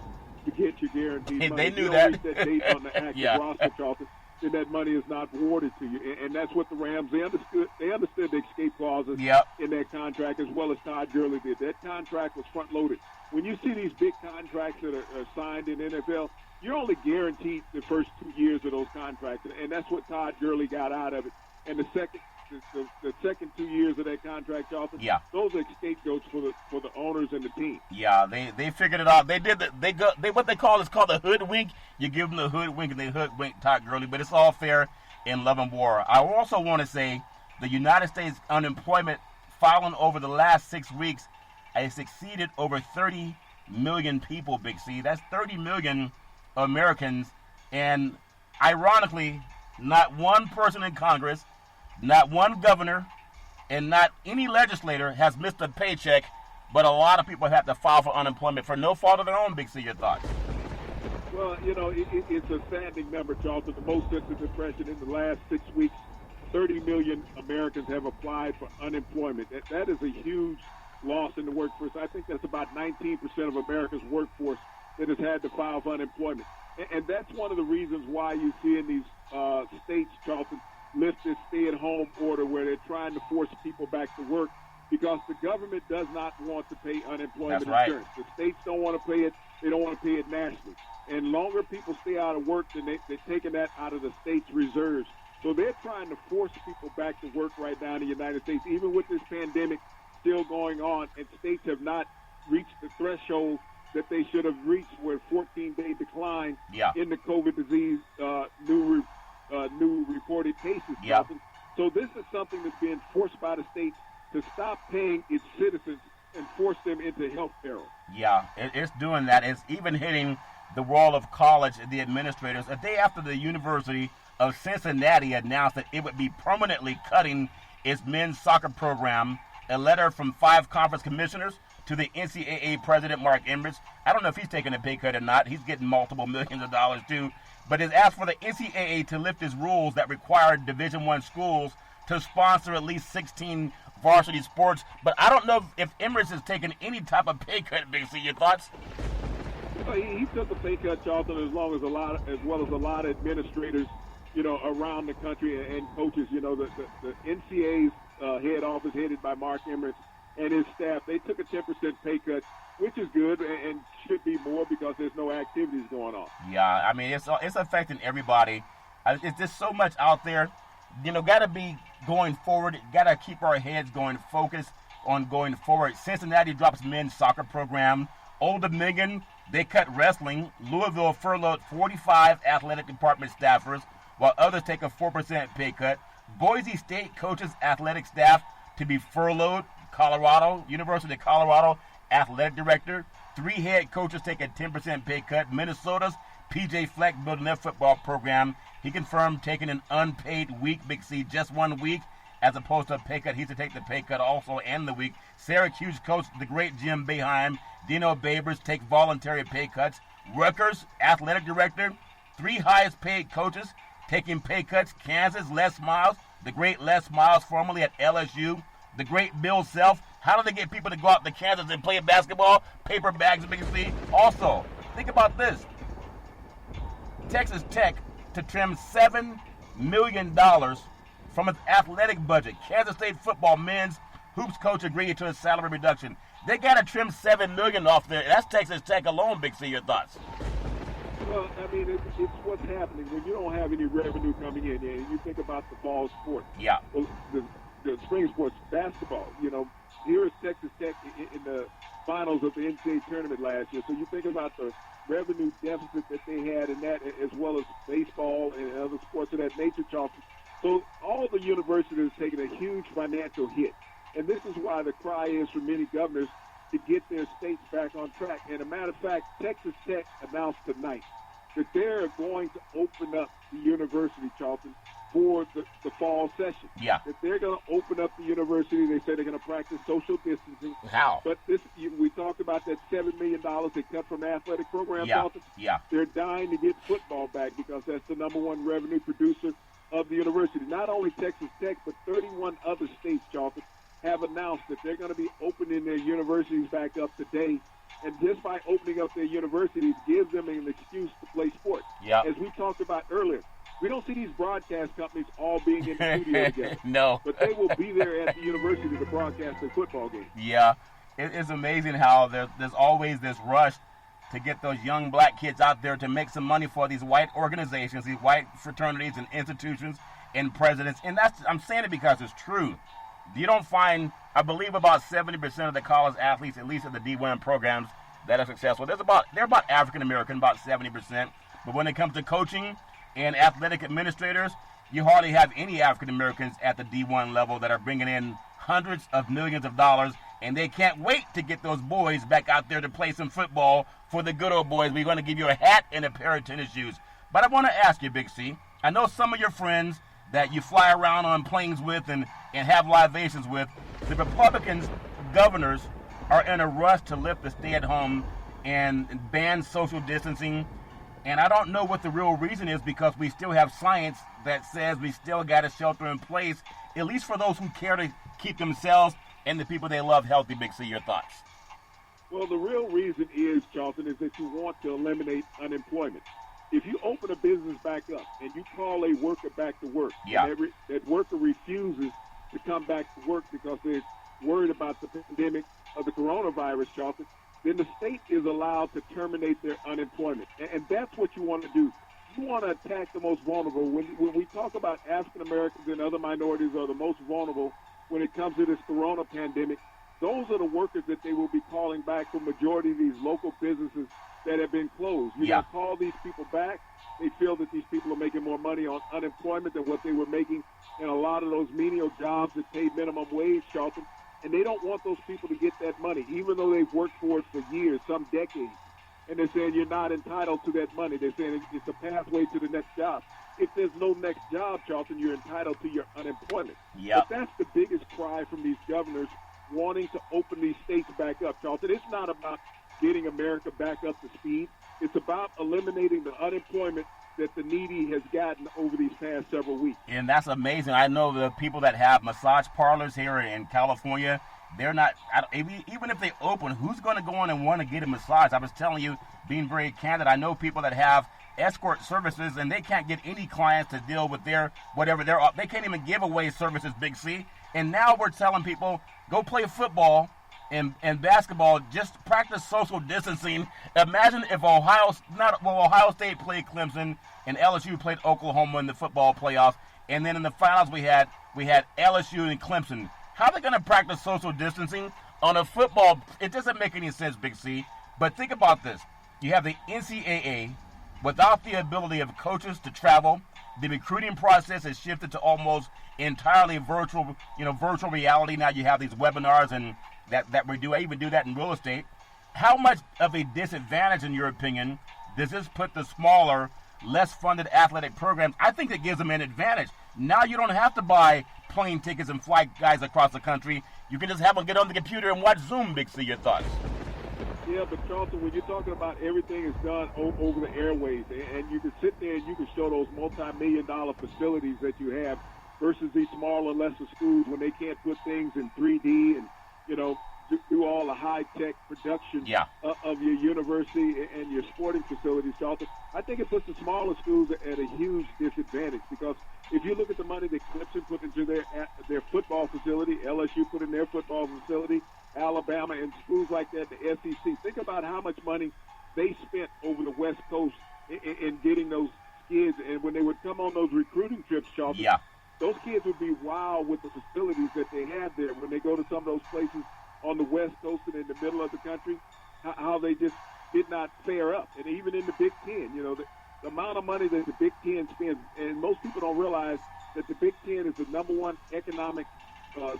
to get your guaranteed money. They knew if you that. Reach that date on the active roster, Charlton, then that money is not awarded to you. And that's what the Rams, they understood the escape clauses in that contract as well as Todd Gurley did. That contract was front-loaded. When you see these big contracts that are signed in NFL, you're only guaranteed the first 2 years of those contracts, and that's what Todd Gurley got out of it. And the second 2 years of that contract, Charlton, those are scapegoats for the owners and the team. Yeah, they figured it out. They did what they call the hoodwink. You give them the hoodwink and they hoodwink Todd Gurley, but it's all fair in love and war. I also want to say the United States unemployment filing over the last 6 weeks has exceeded over 30 million people, Big C. That's 30 million Americans, and ironically, not one person in Congress, not one governor, and not any legislator has missed a paycheck, but a lot of people have to file for unemployment for no fault of their own, Big C. Your thoughts? Well, you know, it's a standing number, Charlton. The most since the Depression in the last 6 weeks, 30 million Americans have applied for unemployment. That is a huge loss in the workforce. I think that's about 19% of America's workforce that has had to file for unemployment. And that's one of the reasons why you see in these states, Charlton, lift this stay-at-home order where they're trying to force people back to work because the government does not want to pay unemployment insurance. The states don't want to pay it. They don't want to pay it nationally. And longer people stay out of work, then they're taking that out of the state's reserves. So they're trying to force people back to work right now in the United States, even with this pandemic still going on, and states have not reached the threshold that they should have reached with 14-day decline in the COVID disease, new reported cases. So this is something that's being forced by the states to stop paying its citizens and force them into health peril. Yeah, it's doing that. It's even hitting the world of college, the administrators. A day after the University of Cincinnati announced that it would be permanently cutting its men's soccer program, a letter from 5 conference commissioners to the NCAA president, Mark Emmert. I don't know if he's taking a pay cut or not. He's getting multiple millions of dollars too. But it's asked for the NCAA to lift its rules that require Division I schools to sponsor at least 16 varsity sports. But I don't know if Emmert has taken any type of pay cut, Big C. Your thoughts? Well, he took a pay cut, Charlton, as well as a lot of administrators, you know, around the country and coaches. You know, the NCAA's head office, headed by Mark Emmert and his staff, they took a 10% pay cut, which is good and should be more because there's no activities going on. Yeah, I mean, it's affecting everybody. It's just so much out there. You know, got to be going forward. Got to keep our heads going, focused on going forward. Cincinnati drops men's soccer program. Old Dominion, they cut wrestling. Louisville furloughed 45 athletic department staffers, while others take a 4% pay cut. Boise State coaches athletic staff to be furloughed. Colorado, University of Colorado athletic director. 3 head coaches take a 10% pay cut. Minnesota's P.J. Fleck building their football program. He confirmed taking an unpaid week, Big C, just 1 week, as opposed to a pay cut. He's to take the pay cut also and the week. Syracuse coach, the great Jim Boeheim, Dino Babers take voluntary pay cuts. Rutgers athletic director, 3 highest paid coaches taking pay cuts. Kansas, Les Miles, the great Les Miles, formerly at LSU. The great Bill Self. How do they get people to go out to Kansas and play basketball? Paper bags, Big C. Also, think about this. Texas Tech to trim $7 million from its athletic budget. Kansas State football men's hoops coach agreed to a salary reduction. They got to trim $7 million off there. That's Texas Tech alone, Big C. Your thoughts? Well, I mean, it's what's happening when you don't have any revenue coming in. And you think about the fall sport. Yeah. Well, the spring sports, basketball. You know, here is Texas Tech in the finals of the NCAA tournament last year. So you think about the revenue deficit that they had in that, as well as baseball and other sports of that nature, Charlton. So all the universities have taken a huge financial hit. And this is why the cry is from many governors to get their states back on track. And a matter of fact, Texas Tech announced tonight that they're going to open up the university, Charlton, for the fall session. Yeah. That they're going to open up the university. They say they're going to practice social distancing. How? But we talked about that $7 million they cut from the athletic program, Yeah. Charlton. Yeah. They're dying to get football back because that's the number one revenue producer of the university. Not only Texas Tech, but 31 other states, Charlton, have announced that they're going to be opening their universities back up today. And just by opening up their universities gives them an excuse to play sports. Yeah. As we talked about earlier, we don't see these broadcast companies all being in the studio together. No. But they will be there at the university to broadcast their football game. Yeah. It's amazing how there's always this rush to get those young black kids out there to make some money for these white organizations, these white fraternities and institutions and presidents. And I'm saying it because it's true. You don't find, I believe, about 70% of the college athletes, at least at the D1 programs, that are successful. They're about African American, about 70%. But when it comes to coaching and athletic administrators, you hardly have any African Americans at the D1 level that are bringing in hundreds of millions of dollars, and they can't wait to get those boys back out there to play some football for the good old boys. We're going to give you a hat and a pair of tennis shoes. But I want to ask you, Big C, I know some of your friends that you fly around on planes with and have libations with, the Republicans governors are in a rush to lift the stay-at-home and ban social distancing. And I don't know what the real reason is, because we still have science that says we still got to shelter in place, at least for those who care to keep themselves and the people they love healthy. Big C, your thoughts? Well, the real reason is, Charlton, is that you want to eliminate unemployment. If you open a business back up and you call a worker back to work, yeah. and that worker refuses to come back to work because they're worried about the pandemic of the coronavirus, Charlton, then the state is allowed to terminate their unemployment. And that's what you want to do. You want to attack the most vulnerable. When we talk about African Americans and other minorities are the most vulnerable when it comes to this corona pandemic, those are the workers that they will be calling back for majority of these local businesses that have been closed. You yeah. call these people back. They feel that these people are making more money on unemployment than what they were making in a lot of those menial jobs that pay minimum wage, Charlton. And they don't want those people to get that money, even though they've worked for it for years, some decades. And they're saying you're not entitled to that money. They're saying it's a pathway to the next job. If there's no next job, Charlton, you're entitled to your unemployment. Yep. But that's the biggest cry from these governors wanting to open these states back up, Charlton. It's not about getting America back up to speed. It's about eliminating the unemployment that the needy has gotten over these past several weeks. And that's amazing. I know the people that have massage parlors here in California, they're not, even if they open, who's going to go in and want to get a massage? I was telling you, being very candid, I know people that have escort services and they can't get any clients to deal with their, whatever they can't even give away services, Big C. And now we're telling people, go play football and basketball, just practice social distancing. Imagine if Ohio State played Clemson and LSU played Oklahoma in the football playoffs, and then in the finals we had LSU and Clemson. How are they going to practice social distancing on a football? It doesn't make any sense, Big C. But think about this. You have the NCAA without the ability of coaches to travel. The recruiting process has shifted to almost entirely virtual reality. Now you have these webinars and that we do. I even do that in real estate. How much of a disadvantage, in your opinion, does this put the smaller, less funded athletic programs? I think it gives them an advantage. Now you don't have to buy plane tickets and fly guys across the country. You can just have them get on the computer and watch Zoom. Big C, your thoughts? Yeah, but Charlton, when you're talking about everything is done over the airways, and you can sit there and you can show those multi-million-dollar facilities that you have versus these smaller, lesser schools when they can't put things in 3D and, do all the high-tech production of your university and your sporting facilities, Charlton. I think it puts the smaller schools at a huge disadvantage because if you look at the money that Clemson put into their football facility, LSU put in their football facility, Alabama and schools like that, the SEC, think about how much money they spent over the West Coast in getting those kids. And when they would come on those recruiting trips, Charlton, those kids would be wild with the facilities that they had there when they go to some of those places on the West Coast and in the middle of the country, how they just did not fare up. And even in the Big Ten, the amount of money that the Big Ten spends, and most people don't realize that the Big Ten is the number one economic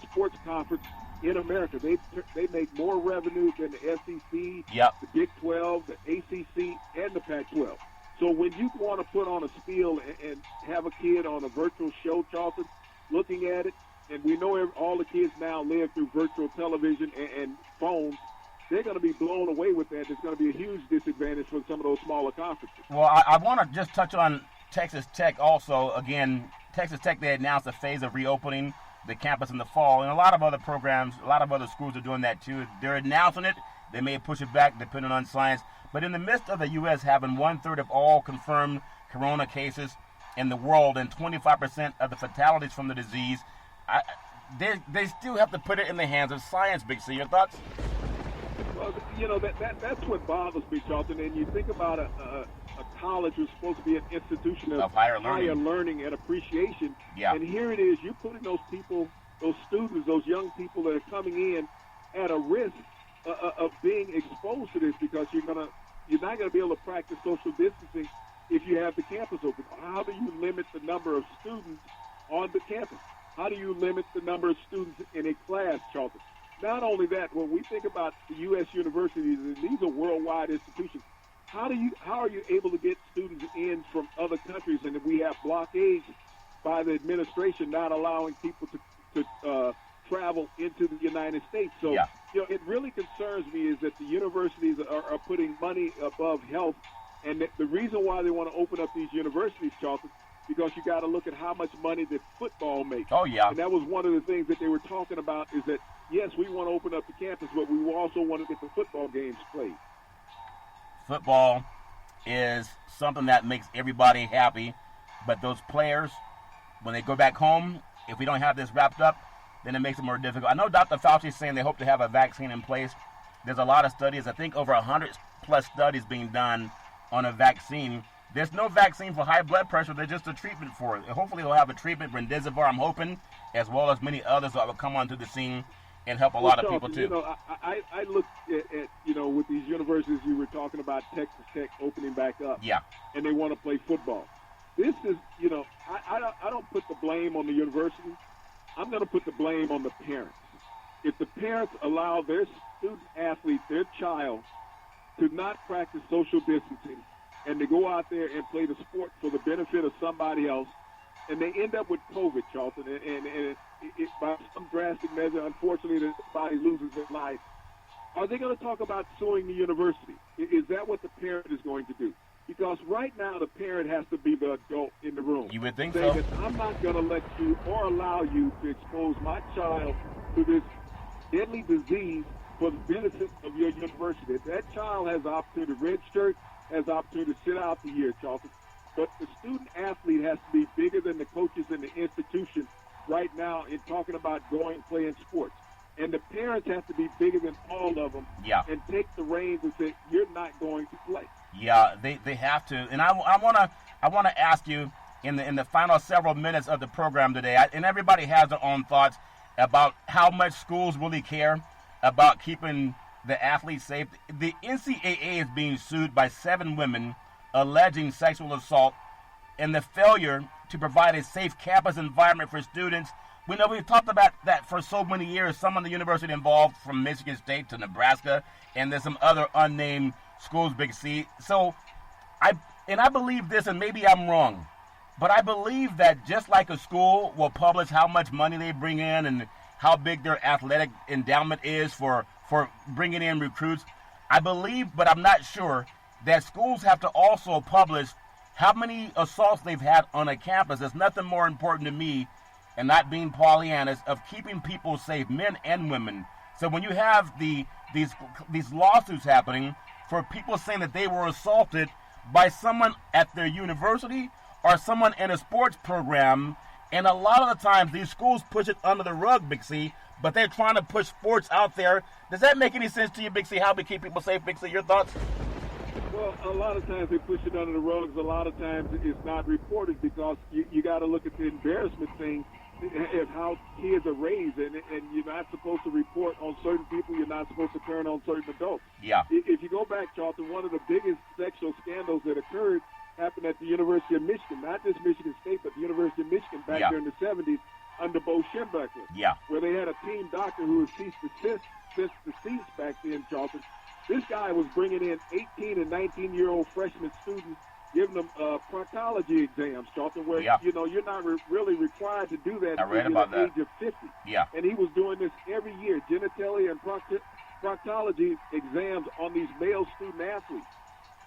sports conference in America. They make more revenue than the SEC, Yep. the Big 12, the ACC, and the Pac-12. So when you want to put on a spiel and have a kid on a virtual show, Charlton, looking at it, and we know all the kids now live through virtual television and phones, they're going to be blown away with that. It's going to be a huge disadvantage for some of those smaller conferences. Well, I want to just touch on Texas Tech also. Again, Texas Tech, they announced a phase of reopening the campus in the fall, and a lot of other programs, a lot of other schools are doing that too. They're announcing it. They may push it back depending on science. But in the midst of the U.S. having 1/3 of all confirmed corona cases in the world and 25% of the fatalities from the disease, they still have to put it in the hands of science, Big C. Your thoughts? Well, you know, that's what bothers me, Charlton. And you think about a college was supposed to be an institution of higher learning and appreciation. Yeah. And here it is, you're putting those people, those students, those young people that are coming in at a risk of being exposed to this, because you're not going to be able to practice social distancing if you have the campus open. How do you limit the number of students on the campus? How do you limit the number of students in a class, Charlton? Not only that, when we think about the U.S. universities, and these are worldwide institutions, how are you able to get students in from other countries? And if we have blockades by the administration not allowing people to travel into the United States. So, yeah. You know, it really concerns me is that the universities are putting money above health. And the reason why they want to open up these universities, Charlton, because you got to look at how much money that football makes. Oh, yeah. And that was one of the things that they were talking about, is that, yes, we want to open up the campus, but we also want to get the football games played. Football is something that makes everybody happy, but those players, when they go back home, if we don't have this wrapped up, then it makes it more difficult. I know Dr. Fauci is saying they hope to have a vaccine in place. There's a lot of studies, I think over 100+ studies being done on a vaccine. There's no vaccine for high blood pressure. There's just a treatment for it. Hopefully they'll have a treatment, Remdesivir, I'm hoping, as well as many others that will come onto the scene and help a lot of people too. You know, I look at, you know, with these universities, you were talking about Texas Tech opening back up. Yeah. And they want to play football. This is, you know, I don't put the blame on the university. I'm going to put the blame on the parents. If the parents allow their student athlete, their child, to not practice social distancing and to go out there and play the sport for the benefit of somebody else, and they end up with COVID, Charlton, and by some drastic measure, unfortunately, that somebody loses their life, are they going to talk about suing the university? Is that what the parent is going to do? Because right now, the parent has to be the adult in the room. You would think so. so. I'm not going to let you or allow you to expose my child to this deadly disease for the benefit of your university. That child has the opportunity to redshirt, has the opportunity to sit out the year, Charlton. But the student athlete has to be bigger than the coaches in the institution right now in talking about going playing sports. And the parents have to be bigger than all of them. Yeah. And take the reins and say, you're not going to play. Yeah, they have to. And I want to ask you in the final several minutes of the program today, and everybody has their own thoughts about how much schools really care about keeping the athletes safe. The NCAA is being sued by 7 women alleging sexual assault and the failure to provide a safe campus environment for students. We know we've talked about that for so many years. Some of the university involved, from Michigan State to Nebraska, and there's some other unnamed schools, Big C. So I believe this, and maybe I'm wrong, but I believe that just like a school will publish how much money they bring in and how big their athletic endowment is for bringing in recruits, I believe, but I'm not sure, that schools have to also publish how many assaults they've had on a campus. There's nothing more important to me, and not being Pollyannas, of keeping people safe, men and women. So when you have these lawsuits happening for people saying that they were assaulted by someone at their university or someone in a sports program, and a lot of the times these schools push it under the rug, Big C, but they're trying to push sports out there. Does that make any sense to you, Big C, how we keep people safe, Big C? Your thoughts? Well, a lot of times they push it under the rugs. A lot of times it's not reported, because you got to look at the embarrassment thing of how kids are raised, and you're not supposed to report on certain people. You're not supposed to turn on certain adults. Yeah. If you go back, Charlton, one of the biggest sexual scandals that occurred happened at the University of Michigan, not just Michigan State, but the University of Michigan back there in the 70s. under Bo Schembechler. Yeah. Where they had a team doctor who was ceased deceased back then, Charlton. This guy was bringing in 18 and 19-year-old freshman students, giving them proctology exams, Charlton, where, you're not really required to do that until you're at the age of 50. Yeah. And he was doing this every year, genitalia and proctology exams on these male student athletes.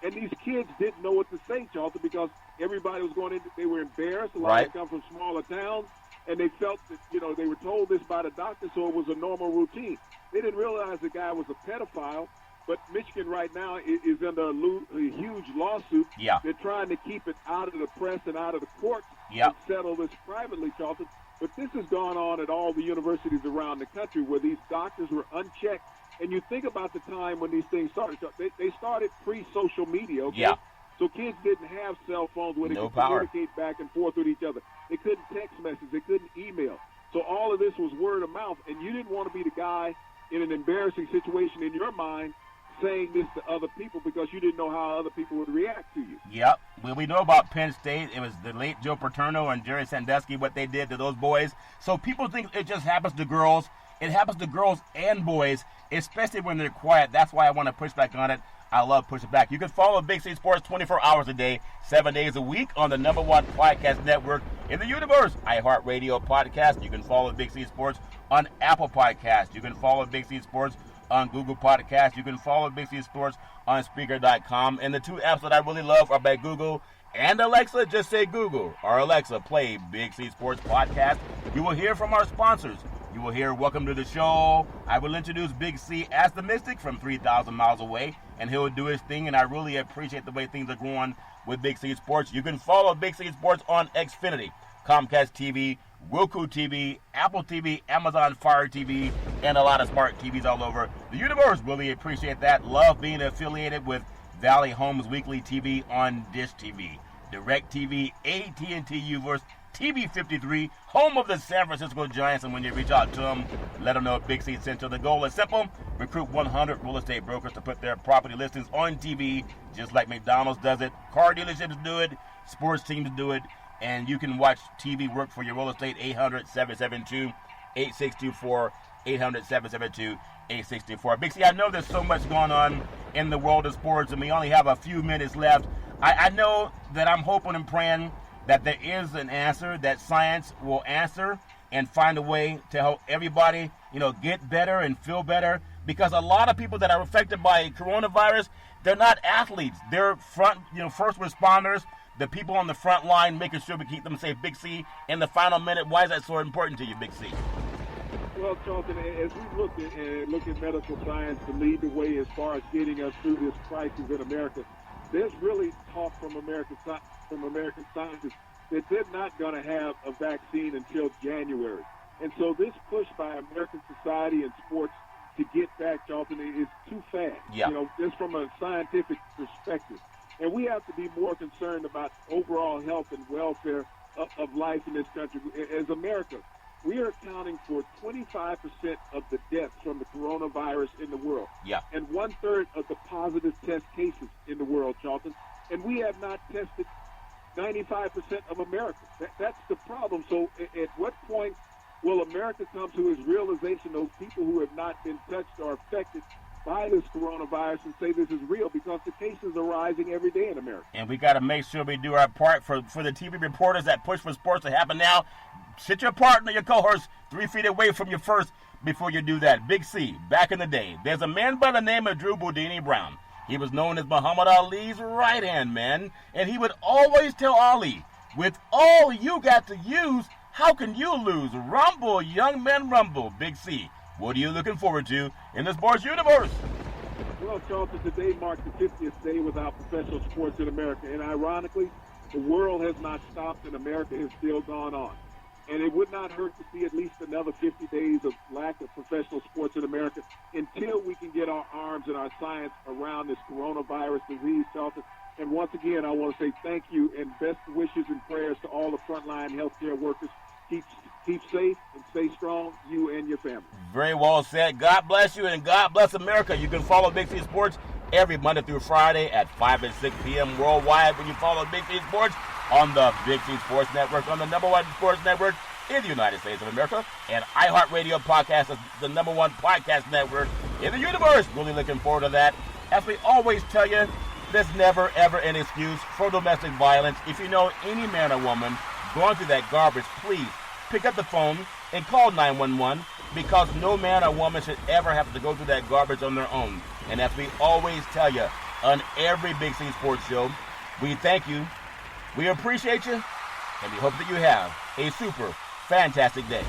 And these kids didn't know what to say, Charlton, because everybody was going in, they were embarrassed. A lot of them come from smaller towns, and they felt that, they were told this by the doctor, so it was a normal routine. They didn't realize the guy was a pedophile, but Michigan right now is under a huge lawsuit. Yeah. They're trying to keep it out of the press and out of the courts and settle this privately, Charlton. But this has gone on at all the universities around the country where these doctors were unchecked. And you think about the time when these things started. They started pre-social media, okay? Yeah. So kids didn't have cell phones where they could communicate back and forth with each other. They couldn't text message. They couldn't email. So all of this was word of mouth, and you didn't want to be the guy in an embarrassing situation in your mind saying this to other people because you didn't know how other people would react to you. Yep. Well, we know about Penn State. It was the late Joe Paterno and Jerry Sandusky, what they did to those boys. So people think it just happens to girls. It happens to girls and boys, especially when they're quiet. That's why I want to push back on it. I love pushing back. You can follow Big C Sports 24 hours a day, 7 days a week on the #1 podcast network in the universe, iHeartRadio podcast. You can follow Big C Sports on Apple Podcasts. You can follow Big C Sports on Google Podcasts. You can follow Big C Sports on Spreaker.com. And the two apps that I really love are by Google and Alexa. Just say Google or Alexa, play Big C Sports Podcast. You will hear from our sponsors. You will hear Welcome to the Show. I will introduce Big C as the Mystic from 3,000 miles away, and he'll do his thing, and I really appreciate the way things are going with Big C Sports. You can follow Big C Sports on Xfinity, Comcast TV, Roku TV, Apple TV, Amazon Fire TV, and a lot of smart TVs all over the universe. Really appreciate that. Love being affiliated with Valley Homes Weekly TV on Dish TV, DirecTV, AT&T Uverse, TV 53, home of the San Francisco Giants, and when you reach out to them, let them know Big C sent you. The goal is simple: recruit 100 real estate brokers to put their property listings on TV, just like McDonald's does it. Car dealerships do it, sports teams do it, and you can watch TV work for your real estate. 800-772-8624, 800-772-8624. Big C, I know there's so much going on in the world of sports, and we only have a few minutes left. I know that I'm hoping and praying that there is an answer, that science will answer and find a way to help everybody, get better and feel better. Because a lot of people that are affected by coronavirus, they're not athletes. They're first responders, the people on the front line, making sure we keep them safe. Big C, in the final minute, why is that so important to you, Big C? Well, Charlton, as we look at medical science to lead the way as far as getting us through this crisis in America, there's really talk from American scientists that they're not going to have a vaccine until January. And so this push by American society and sports to get back, Charlton, is too fast, just from a scientific perspective. And we have to be more concerned about overall health and welfare of life in this country. As America, we are accounting for 25% of the deaths from the coronavirus in the world. Yeah. And 1/3 of the positive test cases in the world, Charlton. And we have not tested 95% of America. That's the problem. So at what point will America come to its realization, those people who have not been touched or affected by this coronavirus, and say this is real? Because the cases are rising every day in America. And we got to make sure we do our part for the TV reporters that push for sports to happen now. Sit your partner, your cohorts, 3 feet away from you first before you do that. Big C, back in the day, there's a man by the name of Drew Boudini Brown. He was known as Muhammad Ali's right-hand man, and he would always tell Ali, with all you got to use, how can you lose? Rumble, young men, rumble. Big C, what are you looking forward to in the sports universe? Well, Charlton, today marked the 50th day without professional sports in America, and ironically, the world has not stopped and America has still gone on. And it would not hurt to see at least another 50 days of lack of professional sports in America until we can get our arms and our science around this coronavirus disease, Charlton. And once again, I want to say thank you and best wishes and prayers to all the frontline healthcare workers. Keep safe and stay strong, you and your family. Very well said. God bless you and God bless America. You can follow Big C Sports every Monday through Friday at 5 and 6 p.m. worldwide when you follow Big C Sports on the Big C Sports Network, on the #1 sports network in the United States of America. And iHeartRadio Podcast is the #1 podcast network in the universe. Really looking forward to that. As we always tell you, there's never, ever an excuse for domestic violence. If you know any man or woman going through that garbage, please pick up the phone and call 911, because no man or woman should ever have to go through that garbage on their own. And as we always tell you on every Big C Sports Show, we thank you, we appreciate you, and we hope that you have a super fantastic day.